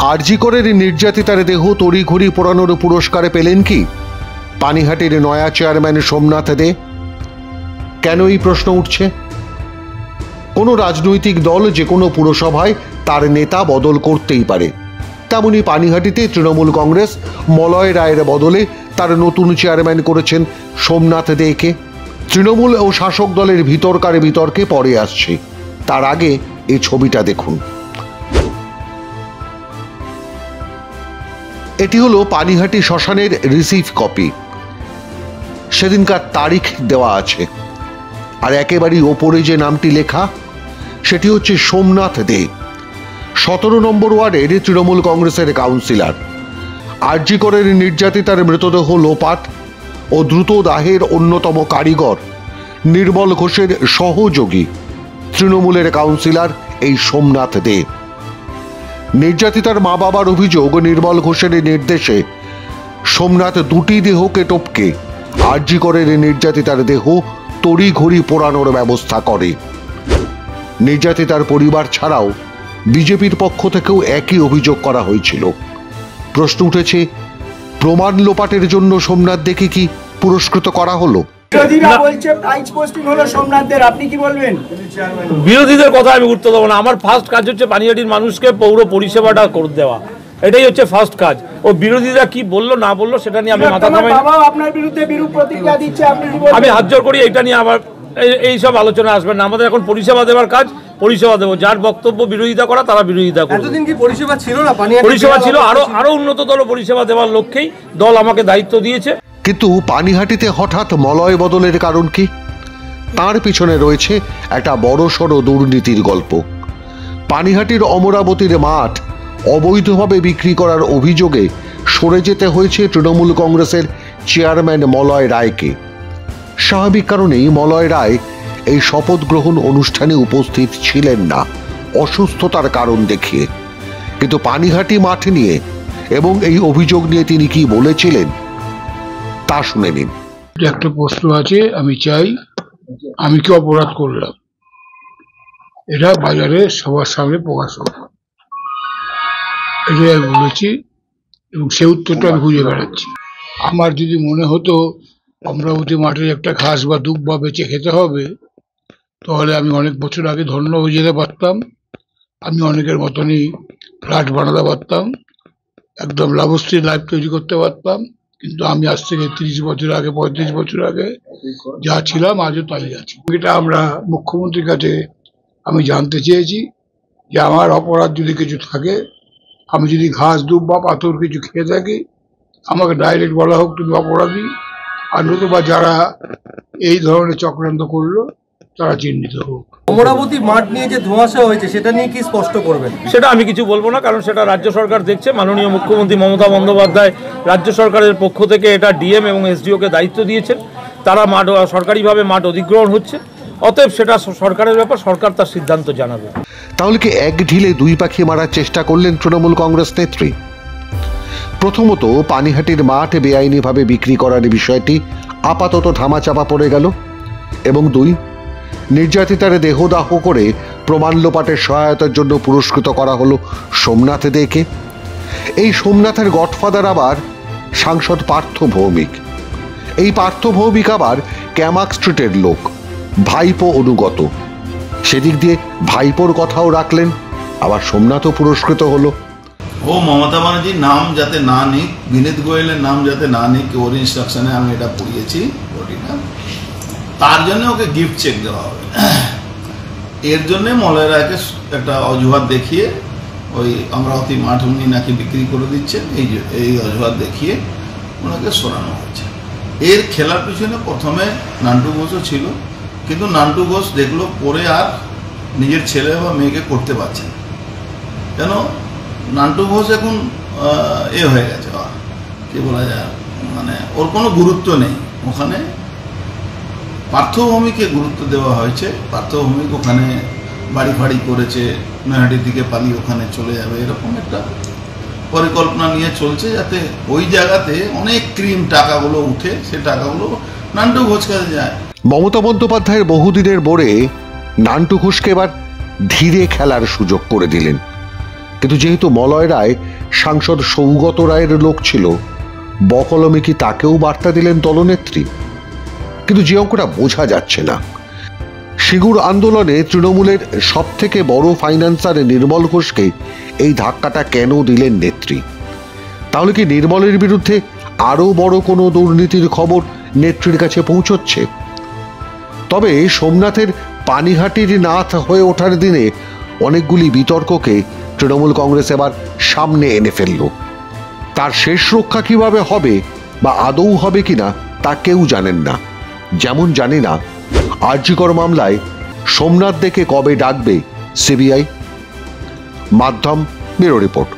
আরজি করের নির্যাতিতার দেহ তড়িঘড়ি পোড়ানোর পুরস্কারে পেলেন কি পানিহাটির নয়া চেয়ারম্যান সোমনাথ দে? কেন এই প্রশ্ন উঠছে? কোনো রাজনৈতিক দল যে কোনো পুরসভায় তার নেতা বদল করতেই পারে। তেমনি পানিহাটিতে তৃণমূল কংগ্রেস মলয় রায়ের বদলে তার নতুন চেয়ারম্যান করেছেন সোমনাথ দেকে। তৃণমূল ও শাসক দলের ভিতরকার বিতর্কে পরে আসছে, তার আগে এই ছবিটা দেখুন। এটি হলো পানিহাটি শ্মশানের রিসিভ কপি। সেদিনকার তারিখ দেওয়া আছে, আর একেবারেই ওপরে যে নামটি লেখা সেটি হচ্ছে সোমনাথ দে, 17 নম্বর ওয়ার্ডের তৃণমূল কংগ্রেসের কাউন্সিলর। আরজি করের নির্যাতিতার মৃতদেহ লোপাট ও দ্রুত দাহের অন্যতম কারিগর নির্মল ঘোষের সহযোগী তৃণমূলের কাউন্সিলর এই সোমনাথ দে। নির্যাতিতার মা বাবার অভিযোগ, নির্মল ঘোষের নির্দেশে সোমনাথ দুটি দেহকে টপকে আরজি করের নির্যাতিতার দেহ তড়িঘড়ি পোড়ানোর ব্যবস্থা করে। নির্যাতিতার পরিবার ছাড়াও বিজেপির পক্ষ থেকেও একই অভিযোগ করা হয়েছিল। প্রশ্ন উঠেছে, প্রমাণ লোপাটের জন্য সোমনাথ দেকে কি পুরস্কৃত করা হলো? বিরোধীদের কথা আমি গুরুত্ব দেবো না। আমার ফার্স্ট কাজ হচ্ছে পানিহাটির মানুষকে পৌর পরিষেবাটা করে দেওয়া, এটাই হচ্ছে ফার্স্ট কাজ। ও বিরোধীরা কি বললো না বললো সেটা নিয়ে আমি মাথা ঘামাই না। আমি হাত জোর করি, এটা নিয়ে আমার এইসব আলোচনা আসবে না। আমাদের এখন পরিষেবা দেওয়ার কাজ, পরিষেবা দেবো। যার বক্তব্য বিরোধিতা করা তারা বিরোধিতা করে। এতদিন কি পরিষেবা ছিল না? পরিষেবা ছিল, আরো উন্নততর পরিষেবা দেওয়ার লক্ষ্যেই দল আমাকে দায়িত্ব দিয়েছে। কিন্তু পানিহাটিতে হঠাৎ মলয় বদলের কারণ কি? তার পিছনে রয়েছে একটা বড়সড় দুর্নীতির গল্প। পানিহাটির অমরাবতীর মাঠ অবৈধভাবে বিক্রি করার অভিযোগে সরে যেতে হয়েছে তৃণমূল কংগ্রেসের চেয়ারম্যান মলয় রায়কে। স্বাভাবিক কারণেই মলয় রায় এই শপথ গ্রহণ অনুষ্ঠানে উপস্থিত ছিলেন না, অসুস্থতার কারণ দেখিয়ে। কিন্তু পানিহাটি মাঠ নিয়ে এবং এই অভিযোগ নিয়ে তিনি কি বলেছিলেন তা শুনে নিন। একটা প্রশ্ন আছে, আমি চাই আমি কি অপরাধ করলাম এটা বাজারে সবার সামনে প্রকাশ হোক, এটাই আমি বলেছি এবং সে উত্তরটা আমি খুঁজে বেড়াচ্ছি। আমার যদি মনে হতো অমরাবতী মাঠের একটা ঘাস বা দুধ বা বেচে খেতে হবে, তাহলে আমি অনেক বছর আগে ধন্য হয়ে যেতে পারতাম। আমি অনেকের মতনই ফ্ল্যাট বানাতে পারতাম, একদম লাভশ্রী লাইফ তৈরি করতে পারতাম। কিন্তু আমি আজ থেকে 30 বছর আগে, 35 বছর আগে যা ছিলাম আজও তাই আছি। এটা আমরা মুখ্যমন্ত্রীর কাছে আমি জানতে চেয়েছি যে আমার অপরাধ যদি কিছু থাকে, আমি যদি ঘাস দুধ বা পাথর কিছু খেয়ে থাকি, আমাকে ডাইরেক্ট বলা হোক তুমি অপরাধী, আর নতুবা যারা এই ধরনের চক্রান্ত করলো তারা চিহ্নিত হোক। অমরাবতী মাঠ নিয়ে যে ধোঁয়াশা হয়েছে সেটা নিয়ে কি স্পষ্ট করবেন? সেটা আমি কিছু বলবো না, কারণ সেটা রাজ্য সরকার দেখছে। মাননীয় মুখ্যমন্ত্রী মমতা বন্দ্যোপাধ্যায় রাজ্য সরকারের পক্ষ থেকে এটা ডিএম এবং এসডিওকে দায়িত্ব দিয়েছেন। তারা মাঠ সরকারিভাবে মাঠ অধিগ্রহণ হচ্ছে, অতএব সেটা সরকারের ব্যাপার, সরকার তার সিদ্ধান্ত জানাবে। তাহলে কি এক ঢিলে দুই পাখি মারার চেষ্টা করলেন তৃণমূল কংগ্রেস নেত্রী? প্রথমত, পানিহাটির মাঠ বেআইনিভাবে বিক্রি করার বিষয়টি আপাতত ধামাচাপা পড়ে গেল, এবং 2, নির্যাতিতার দেহদাহ করে প্রমাণ লোপাটের সহায়তার জন্য পুরস্কৃত করা হলো সোমনাথ দেকে। এই সোমনাথের গডফাদার আবার সাংসদ পার্থ ভৌমিক। এই পার্থ ভৌমিক আবার ক্যামাক স্ট্রিটের লোক, ভাইপো অনুগত। সেদিক দিয়ে ভাইপোর কথাও রাখলেন, আবার সোমনাথও পুরস্কৃত হলো। ও মমতা ব্যানার্জির নাম যাতে না নিক, বিনীত গোয়েলের নাম যাতে না নিক, ওর ইনস্ট্রাকশনে আমি এটা পড়িয়েছি বডিটা, তার জন্য ওকে গিফট চেক দেওয়া হবে। এর জন্যে মলয় রায়কে একটা অজুহাত দেখিয়ে ওই অমরাবতী মাঠ উনি নাকি বিক্রি করে দিচ্ছেন, এই অজুহাত দেখিয়ে ওনাকে সরানো হয়েছে। এর খেলার পিছনে প্রথমে নান্টু ঘোষও ছিল, কিন্তু নান্টু ঘোষ দেখলো পরে আর নিজের ছেলে বা মেয়েকে করতে পারছে না। কেন? নান্টু ঘোষ এখন হয়ে গেছে, কি বলা যায়, মানে ওর কোনো গুরুত্ব নেই ওখানে। পার্থ ভৌমিককে গুরুত্ব দেওয়া হয়েছে। পার্থ ভৌমিক ওখানে বাড়ি ফাড়ি করেছে, নৈহাটির দিকে পালিয়ে ওখানে চলে যাবে, এরকম একটা পরিকল্পনা নিয়ে চলছে, যাতে ওই জায়গাতে অনেক ক্রিম টাকাগুলো উঠে, সে টাকাগুলো নান্টু ঘোষ কাছে যায়। মমতা বন্দ্যোপাধ্যায়ের বহুদিনের বোরে নান্টু ঘোষকে এবার ধীরে খেলার সুযোগ করে দিলেন। কিন্তু যেহেতু মলয় রায় সাংসদ সৌগত রায়ের লোক ছিল, বকলমে কি তাকেও বার্তা দিলেন দলনেত্রী? কিন্তু যে অঙ্কটা বোঝা যাচ্ছে না, সিঙ্গুর আন্দোলনে তৃণমূলের সব থেকে বড় ফাইন্যান্সার নির্মল ঘোষকে এই ধাক্কাটা কেন দিলেন নেত্রী? তাহলে কি নির্মলের বিরুদ্ধে আরো বড় কোনো দুর্নীতির খবর নেত্রীর কাছে পৌঁছচ্ছে? তবে সোমনাথের পানিহাটির নাথ হয়ে ওঠার দিনে অনেকগুলি বিতর্ককে তৃণমূল কংগ্রেস এবার সামনে এনে ফেলল। তার শেষ রক্ষা কিভাবে হবে বা আদৌ হবে কিনা তা কেউ জানেন না। যেমন জানি না আরজিকর মামলায় সোমনাথ দেখে কবে ডাকবে সিবিআই। মাধ্যম ব্যুরো রিপোর্ট।